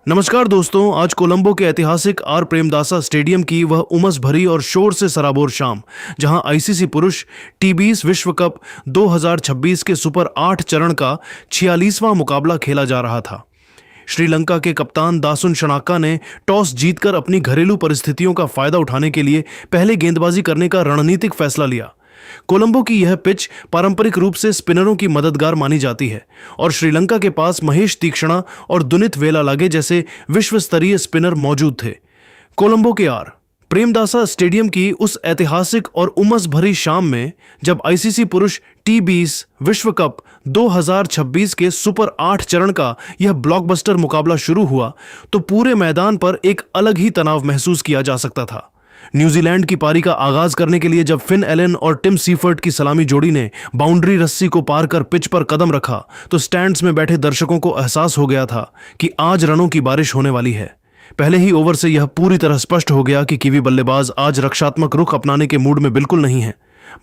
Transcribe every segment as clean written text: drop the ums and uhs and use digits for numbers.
नमस्कार दोस्तों, आज कोलंबो के ऐतिहासिक आर प्रेमदासा स्टेडियम की वह उमस भरी और शोर से सराबोर शाम, जहां आईसीसी पुरुष टी20 विश्व कप 2026 के सुपर 8 चरण का 46वां मुकाबला खेला जा रहा था। श्रीलंका के कप्तान दासुन शनाका ने टॉस जीतकर अपनी घरेलू परिस्थितियों का फायदा उठाने के लिए पहले गेंदबाजी करने का रणनीतिक फैसला लिया। कोलंबो की यह पिच पारंपरिक रूप से स्पिनरों की मददगार मानी जाती है और श्रीलंका के पास महेश तीक्ष्णा और दुनित वेलालागे जैसे विश्व स्तरीय स्पिनर मौजूद थे। कोलंबो के आर प्रेमदासा स्टेडियम की उस ऐतिहासिक और उमस भरी शाम में जब आईसीसी पुरुष टी20 विश्व कप 2026 के सुपर 8 चरण का यह ब्लॉकबस्टर मुकाबला शुरू हुआ तो पूरे मैदान पर एक अलग ही तनाव महसूस किया जा सकता था। न्यूजीलैंड की पारी का आगाज करने के लिए जब फिन एलन और टिम सीफर्ट की सलामी जोड़ी ने बाउंड्री रस्सी को पार कर पिच पर कदम रखा तो स्टैंड्स में बैठे दर्शकों को एहसास हो गया था कि आज रनों की बारिश होने वाली है। पहले ही ओवर से यह पूरी तरह स्पष्ट हो गया कि कीवी बल्लेबाज आज रक्षात्मक रुख अपनाने के मूड में बिल्कुल नहीं है।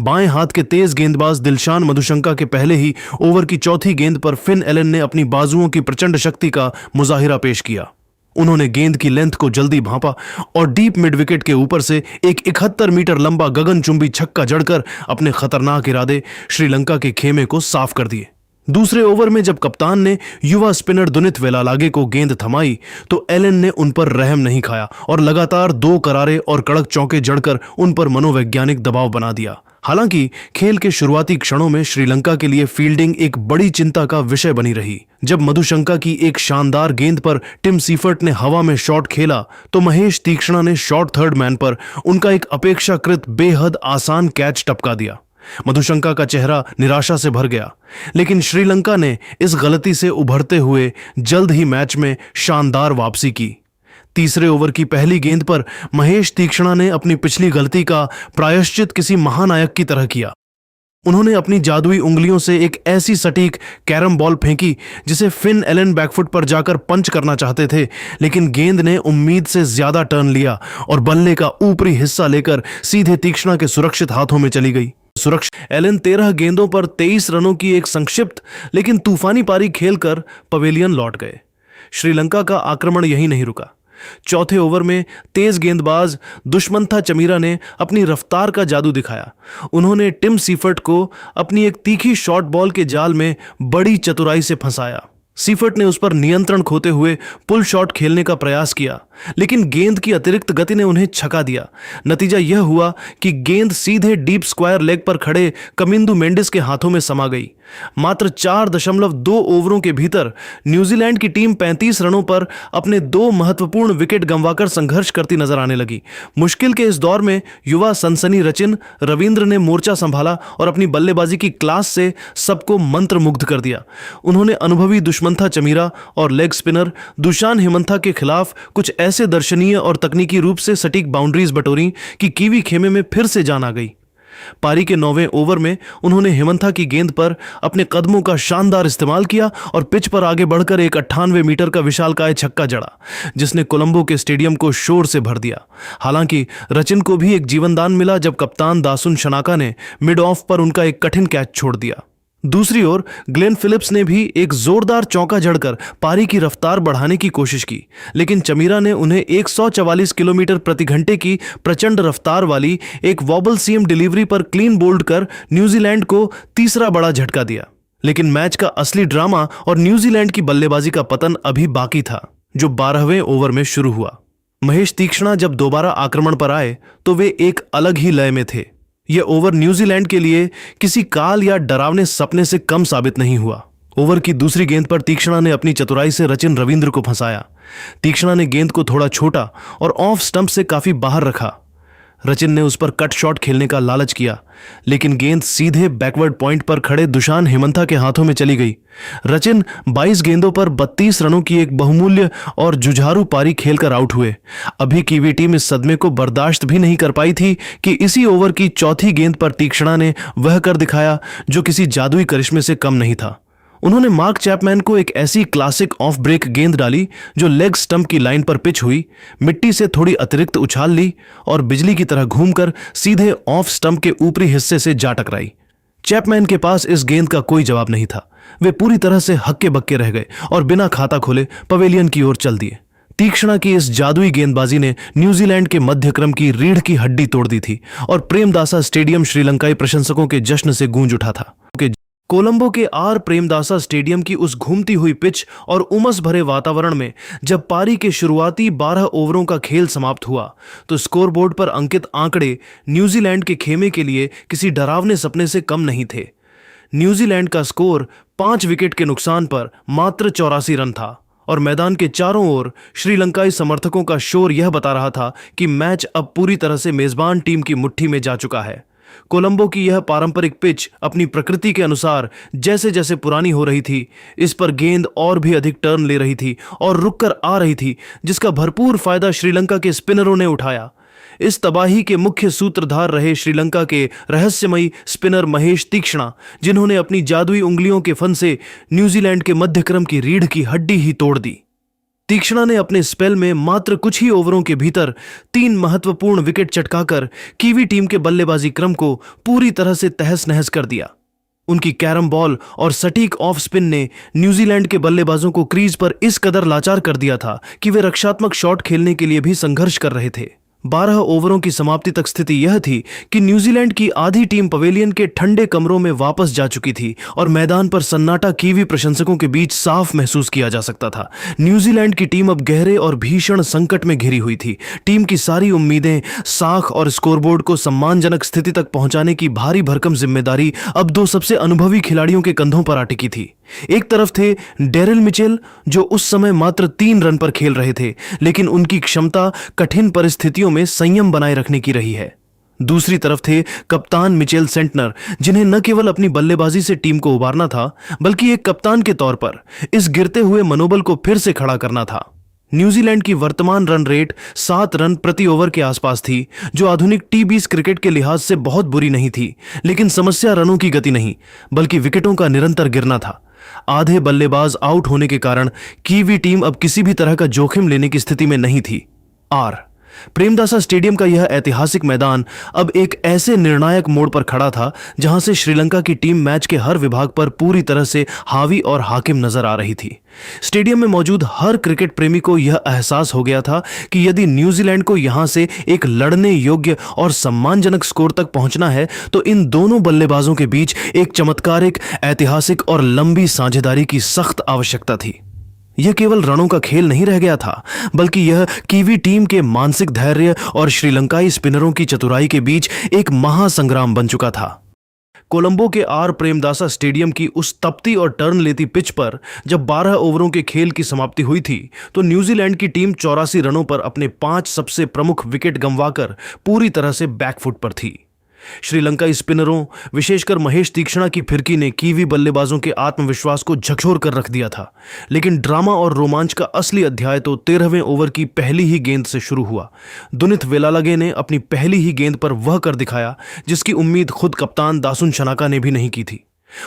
बाएं हाथ के तेज गेंदबाज दिलशान मधुशंका के पहले ही ओवर की चौथी गेंद पर फिन एलन ने अपनी बाजुओं की प्रचंड शक्ति का मुजाहिरा पेश किया। उन्होंने गेंद की लेंथ को जल्दी भांपा और डीप मिड विकेट के ऊपर से एक 71 मीटर लंबा गगनचुंबी छक्का जड़कर अपने खतरनाक इरादे श्रीलंका के खेमे को साफ कर दिए। दूसरे ओवर में जब कप्तान ने युवा स्पिनर दुनित वेलालागे को गेंद थमाई तो एलन ने उन पर रहम नहीं खाया और लगातार 2 करारे और कड़क चौके जड़कर उन पर मनोवैज्ञानिक दबाव बना दिया। हालांकि खेल के शुरुआती क्षणों में श्रीलंका के लिए फील्डिंग एक बड़ी चिंता का विषय बनी रही। जब मधुशंका की एक शानदार गेंद पर टिम सीफर्ट ने हवा में शॉट खेला तो महेश तीक्ष्णा ने शॉर्ट थर्ड मैन पर उनका एक अपेक्षाकृत बेहद आसान कैच टपका दिया। मधुशंका का चेहरा निराशा से भर गया, लेकिन श्रीलंका ने इस गलती से उभरते हुए जल्द ही मैच में शानदार वापसी की। तीसरे ओवर की पहली गेंद पर महेश तीक्ष्णा ने अपनी पिछली गलती का प्रायश्चित किसी महानायक की तरह किया। उन्होंने अपनी जादुई उंगलियों से एक ऐसी सटीक कैरम बॉल फेंकी जिसे फिन एलन बैकफुट पर जाकर पंच करना चाहते थे, लेकिन गेंद ने उम्मीद से ज्यादा टर्न लिया और बल्ले का ऊपरी हिस्सा लेकर सीधे तीक्ष्णा के सुरक्षित हाथों में चली गई। एलन 13 गेंदों पर 23 रनों की एक संक्षिप्त लेकिन तूफानी पारी खेलकर पवेलियन लौट गए। श्रीलंका का आक्रमण यहीं नहीं रुका। चौथे ओवर में तेज गेंदबाज दुष्मंथा चमीरा ने अपनी रफ्तार का जादू दिखाया। उन्होंने टिम सीफर्ट को अपनी एक तीखी शॉर्ट बॉल के जाल में बड़ी चतुराई से फंसाया। सीफर्ट ने उस पर नियंत्रण खोते हुए पुल शॉट खेलने का प्रयास किया, लेकिन गेंद की अतिरिक्त गति ने उन्हें छका दिया। नतीजा यह हुआ कि गेंद सीधे डीप स्क्वायर लेग पर खड़े कमिंदु मेंडिस के हाथों में समा गई। मात्र 4.2 ओवरों के भीतर न्यूजीलैंड की टीम 35 रनों पर अपने 2 महत्वपूर्ण विकेट गंवाकर संघर्ष करती नजर आने लगी। मुश्किल के इस दौर में युवा सनसनी रचिन रविंद्र ने मोर्चा संभाला और अपनी बल्लेबाजी की क्लास से सबको मंत्रमुग्ध कर दिया। उन्होंने अनुभवी दुष्मंथा चमीरा और लेग स्पिनर दुशान हिमंथा के खिलाफ कुछ ऐसे दर्शनीय और तकनीकी रूप से सटीक बाउंड्रीज बटोरी कि कीवी खेमे में फिर से जान आ गई। पारी के 9वें ओवर में उन्होंने हिमंथा की गेंद पर अपने कदमों का शानदार इस्तेमाल किया और पिच पर आगे बढ़कर एक 98 मीटर का विशालकाय छक्का जड़ा, जिसने कोलंबो के स्टेडियम को शोर से भर दिया। हालांकि रचिन को भी एक जीवनदान मिला जब कप्तान दासुन शनाका ने मिड ऑफ पर उनका एक कठिन कैच छोड़ दिया। दूसरी ओर ग्लेन फिलिप्स ने भी एक जोरदार चौका जड़कर पारी की रफ्तार बढ़ाने की कोशिश की, लेकिन चमीरा ने उन्हें 144 किलोमीटर प्रति घंटे की प्रचंड रफ्तार वाली एक वॉबल सीम डिलीवरी पर क्लीन बोल्ड कर न्यूजीलैंड को तीसरा बड़ा झटका दिया। लेकिन मैच का असली ड्रामा और न्यूजीलैंड की बल्लेबाजी का पतन अभी बाकी था, जो 12वें ओवर में शुरू हुआ। महेश तीक्ष्णा जब दोबारा आक्रमण पर आए तो वे एक अलग ही लय में थे। यह ओवर न्यूजीलैंड के लिए किसी काल या डरावने सपने से कम साबित नहीं हुआ। ओवर की दूसरी गेंद पर तीक्ष्णा ने अपनी चतुराई से रचिन रविंद्र को फंसाया। तीक्ष्णा ने गेंद को थोड़ा छोटा और ऑफ स्टंप से काफी बाहर रखा। रचिन ने उस पर कट शॉट खेलने का लालच किया, लेकिन गेंद सीधे बैकवर्ड पॉइंट पर खड़े दुशान हिमंथा के हाथों में चली गई। रचिन 22 गेंदों पर 32 रनों की एक बहुमूल्य और जुझारू पारी खेलकर आउट हुए। अभी कीवी टीम इस सदमे को बर्दाश्त भी नहीं कर पाई थी कि इसी ओवर की चौथी गेंद पर तीक्ष्णा ने वह कर दिखाया जो किसी जादुई करिश्मे से कम नहीं था। उन्होंने मार्क चैपमैन को एक ऐसी क्लासिक ऑफ ब्रेक गेंद डाली जो लेग स्टंप की लाइन पर पिच हुई, मिट्टी से थोड़ी अतिरिक्त उछाल ली और बिजली की तरह घूमकर सीधे ऑफ स्टंप के ऊपरी हिस्से से जा टकराई। चैपमैन के पास इस गेंद का कोई जवाब नहीं था। वे पूरी तरह से हक्के बक्के रह गए और बिना खाता खोले पवेलियन की ओर चल दिए। तीक्ष्णा की इस जादुई गेंदबाजी ने न्यूजीलैंड के मध्यक्रम की रीढ़ की हड्डी तोड़ दी थी और प्रेमदासा स्टेडियम श्रीलंकाई प्रशंसकों के जश्न से गूंज उठा था। कोलंबो के आर प्रेमदासा स्टेडियम की उस घूमती हुई पिच और उमस भरे वातावरण में जब पारी के शुरुआती 12 ओवरों का खेल समाप्त हुआ तो स्कोरबोर्ड पर अंकित आंकड़े न्यूजीलैंड के खेमे के लिए किसी डरावने सपने से कम नहीं थे। न्यूजीलैंड का स्कोर 5 विकेट के नुकसान पर मात्र 84 रन था और मैदान के चारों ओर श्रीलंकाई समर्थकों का शोर यह बता रहा था कि मैच अब पूरी तरह से मेजबान टीम की मुट्ठी में जा चुका है। कोलंबो की यह पारंपरिक पिच अपनी प्रकृति के अनुसार जैसे जैसे पुरानी हो रही थी, इस पर गेंद और भी अधिक टर्न ले रही थी और रुककर आ रही थी, जिसका भरपूर फायदा श्रीलंका के स्पिनरों ने उठाया। इस तबाही के मुख्य सूत्रधार रहे श्रीलंका के रहस्यमयी स्पिनर महेश तीक्ष्णा, जिन्होंने अपनी जादुई उंगलियों के फन से न्यूजीलैंड के मध्यक्रम की रीढ़ की हड्डी ही तोड़ दी। तीक्ष्णा ने अपने स्पेल में मात्र कुछ ही ओवरों के भीतर 3 महत्वपूर्ण विकेट चटकाकर कीवी टीम के बल्लेबाजी क्रम को पूरी तरह से तहस नहस कर दिया। उनकी कैरम बॉल और सटीक ऑफ स्पिन ने न्यूजीलैंड के बल्लेबाजों को क्रीज पर इस कदर लाचार कर दिया था कि वे रक्षात्मक शॉट खेलने के लिए भी संघर्ष कर रहे थे। 12 ओवरों की समाप्ति तक स्थिति यह थी कि न्यूजीलैंड की आधी टीम पवेलियन के ठंडे कमरों में वापस जा चुकी थी और मैदान पर सन्नाटा कीवी प्रशंसकों के बीच साफ महसूस किया जा सकता था। न्यूजीलैंड की टीम अब गहरे और भीषण संकट में घिरी हुई थी। टीम की सारी उम्मीदें, साख और स्कोरबोर्ड को सम्मानजनक स्थिति तक पहुंचाने की भारी भरकम जिम्मेदारी अब 2 सबसे अनुभवी खिलाड़ियों के कंधों पर आ टिकी थी। एक तरफ थे डेरिल मिचेल, जो उस समय मात्र 3 रन पर खेल रहे थे, लेकिन उनकी क्षमता कठिन परिस्थितियों में संयम बनाए रखने की रही है। दूसरी तरफ थे कप्तान मिचेल सेंटनर, जिन्हें न केवल अपनी बल्लेबाजी से टीम को उबारना था, बल्कि एक कप्तान के तौर पर इस गिरते हुए मनोबल को फिर से खड़ा करना था। न्यूजीलैंड की वर्तमान रन रेट 7 रन प्रति ओवर के आसपास थी, जो आधुनिक टी20 क्रिकेट के लिहाज से बहुत बुरी नहीं थी, लेकिन समस्या रनों की गति नहीं, बल्कि विकेटों का निरंतर गिरना था। आधे बल्लेबाज आउट होने के कारण कीवी टीम अब किसी भी तरह का जोखिम लेने की स्थिति में नहीं थी। प्रेमदासा स्टेडियम का यह ऐतिहासिक मैदान अब एक ऐसे निर्णायक मोड़ पर खड़ा था जहां से श्रीलंका की टीम मैच के हर विभाग पर पूरी तरह से हावी और हाकिम नजर आ रही थी। स्टेडियम में मौजूद हर क्रिकेट प्रेमी को यह एहसास हो गया था कि यदि न्यूजीलैंड को यहां से एक लड़ने योग्य और सम्मानजनक स्कोर तक पहुंचना है तो इन दोनों बल्लेबाजों के बीच एक चमत्कारिक, ऐतिहासिक और लंबी साझेदारी की सख्त आवश्यकता थी। यह केवल रनों का खेल नहीं रह गया था, बल्कि यह कीवी टीम के मानसिक धैर्य और श्रीलंकाई स्पिनरों की चतुराई के बीच एक महासंग्राम बन चुका था। कोलंबो के आर प्रेमदासा स्टेडियम की उस तपती और टर्न लेती पिच पर जब 12 ओवरों के खेल की समाप्ति हुई थी तो न्यूजीलैंड की टीम 84 रनों पर अपने 5 सबसे प्रमुख विकेट गंवाकर पूरी तरह से बैकफुट पर थी। श्रीलंकाई स्पिनरों, विशेषकर महेश तीक्ष्णा की फिरकी ने कीवी बल्लेबाजों के आत्मविश्वास को झकझोर कर रख दिया था। लेकिन ड्रामा और रोमांच का असली अध्याय तो 13वें ओवर की पहली ही गेंद से शुरू हुआ। दुनित वेलालगे ने अपनी पहली ही गेंद पर वह कर दिखाया जिसकी उम्मीद खुद कप्तान दासुन शनाका ने भी नहीं की थी।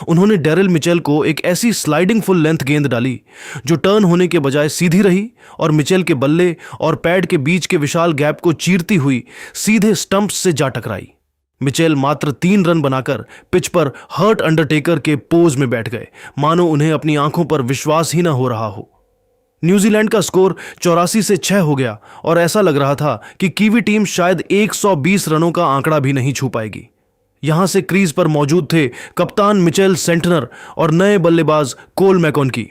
उन्होंने डेरिल मिचेल को एक ऐसी स्लाइडिंग फुल लेंथ गेंद डाली जो टर्न होने के बजाय सीधी रही और मिचेल के बल्ले और पैड के बीच के विशाल गैप को चीरती हुई सीधे स्टंप्स से जा टकराई। मिचेल मात्र 3 रन बनाकर पिच पर हर्ट अंडरटेकर के पोज में बैठ गए, मानो उन्हें अपनी आंखों पर विश्वास ही न हो रहा हो। न्यूजीलैंड का स्कोर 84 से 6 हो गया और ऐसा लग रहा था कि कीवी टीम शायद 120 रनों का आंकड़ा भी नहीं छू पाएगी। यहां से क्रीज पर मौजूद थे कप्तान मिचेल सेंटनर और नए बल्लेबाज कोल मैकोनकी।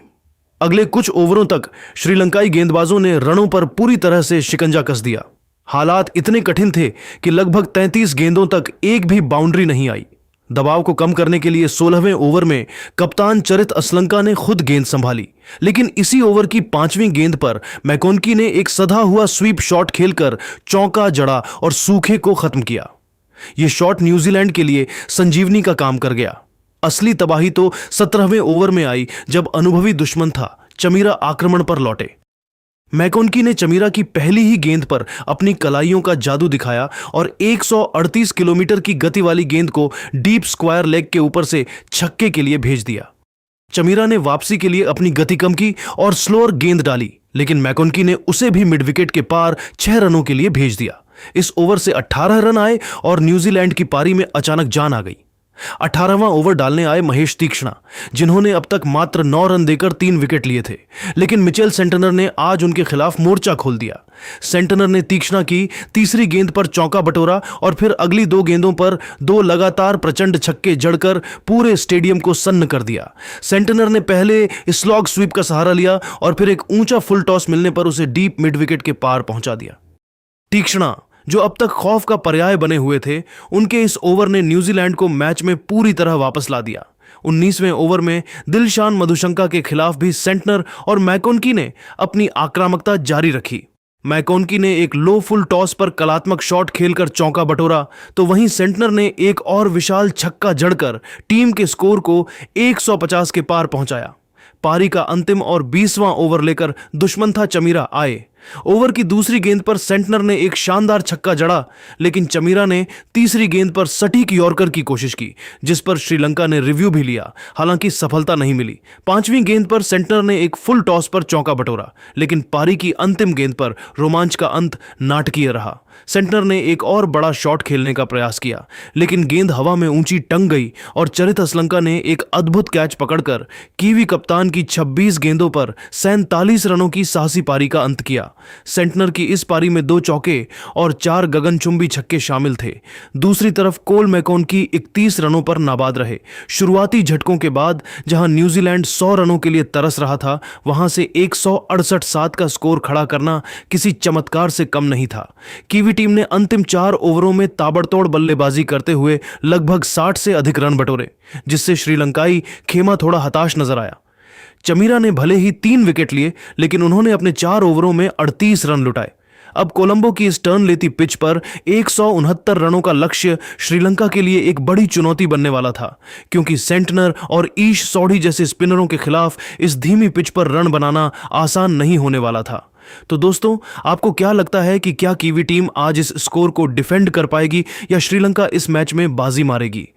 अगले कुछ ओवरों तक श्रीलंकाई गेंदबाजों ने रनों पर पूरी तरह से शिकंजा कस दिया। हालात इतने कठिन थे कि लगभग 33 गेंदों तक एक भी बाउंड्री नहीं आई। दबाव को कम करने के लिए 16वें ओवर में कप्तान चरित असलंका ने खुद गेंद संभाली, लेकिन इसी ओवर की 5वीं गेंद पर मैकोनकी ने एक सधा हुआ स्वीप शॉट खेलकर चौका जड़ा और सूखे को खत्म किया। यह शॉट न्यूजीलैंड के लिए संजीवनी का काम कर गया। असली तबाही तो 17वें ओवर में आई जब अनुभवी दुश्मन था चमीरा आक्रमण पर लौटे। मैकोनकी ने चमीरा की पहली ही गेंद पर अपनी कलाइयों का जादू दिखाया और 138 किलोमीटर की गति वाली गेंद को डीप स्क्वायर लेग के ऊपर से छक्के के लिए भेज दिया। चमीरा ने वापसी के लिए अपनी गति कम की और स्लोअर गेंद डाली, लेकिन मैकोनकी ने उसे भी मिड विकेट के पार 6 रनों के लिए भेज दिया। इस ओवर से 18 रन आए और न्यूजीलैंड की पारी में अचानक जान आ गई। 18वां ओवर डालने आए महेश तीक्ष्णा, जिन्होंने अब तक मात्र 9 रन देकर 3 विकेट लिए थे, लेकिन मिचेल सेंटनर ने आज उनके खिलाफ मोर्चा खोल दिया। सेंटनर ने तीक्ष्णा की तीसरी गेंद पर चौका बटोरा और फिर अगली 2 गेंदों पर 2 लगातार प्रचंड छक्के जड़कर पूरे स्टेडियम को सन्न कर दिया। सेंटनर ने पहले स्लॉग स्वीप का सहारा लिया और फिर एक ऊंचा फुल टॉस मिलने पर उसे डीप मिड विकेट के पार पहुंचा दिया। तीक्ष्णा, जो अब तक खौफ का पर्याय बने हुए थे, उनके इस ओवर ने न्यूजीलैंड को मैच में पूरी तरह वापस ला दिया। 19वें ओवर में दिलशान मधुशंका के खिलाफ भी सेंटनर और मैकोनकी ने अपनी आक्रामकता जारी रखी। मैकोनकी ने एक लो फुल टॉस पर कलात्मक शॉट खेलकर चौका बटोरा, तो वहीं सेंटनर ने एक और विशाल छक्का जड़कर टीम के स्कोर को 150 के पार पहुंचाया। पारी का अंतिम और 20वां ओवर लेकर दुश्मन था चमीरा आए। ओवर की दूसरी गेंद पर सेंटनर ने एक शानदार छक्का जड़ा, लेकिन चमीरा ने तीसरी गेंद पर सटीक यॉर्कर की कोशिश की, जिस पर श्रीलंका ने रिव्यू भी लिया, हालांकि सफलता नहीं मिली। 5वीं गेंद पर सेंटनर ने एक फुल टॉस पर चौका बटोरा, लेकिन पारी की अंतिम गेंद पर रोमांच का अंत नाटकीय रहा। सेंटनर ने एक और बड़ा शॉट खेलने का प्रयास किया, लेकिन गेंद हवा में ऊंची टंग गई और चरित असलंका ने एक अद्भुत कैच पकड़कर कीवी कप्तान की 26 गेंदों पर 47 रनों की साहसी पारी का अंत किया। सेंटनर की इस पारी में 2 चौके और 4 गगनचुंबी छक्के शामिल थे। दूसरी तरफ कोल मैकोनकी 31 रनों पर नाबाद रहे। शुरुआती झटकों के बाद जहां न्यूजीलैंड 100 रनों के लिए तरस रहा था, वहां से 168 का स्कोर खड़ा करना किसी चमत्कार से कम नहीं था। कीवी टीम ने अंतिम 4 ओवरों में ताबड़तोड़ बल्लेबाजी करते हुए लगभग 60 से अधिक रन बटोरे, जिससे श्रीलंकाई खेमा थोड़ा हताश नजर आया। चमीरा ने भले ही 3 विकेट लिए, लेकिन उन्होंने अपने 4 ओवरों में 38 रन लुटाए। अब कोलंबो की इस टर्न लेती पिच पर 169 रनों का लक्ष्य श्रीलंका के लिए एक बड़ी चुनौती बनने वाला था, क्योंकि सेंटनर और ईश सौढ़ी जैसे स्पिनरों के खिलाफ इस धीमी पिच पर रन बनाना आसान नहीं होने वाला था। तो दोस्तों, आपको क्या लगता है कि क्या कीवी टीम आज इस स्कोर को डिफेंड कर पाएगी या श्रीलंका इस मैच में बाजी मारेगी?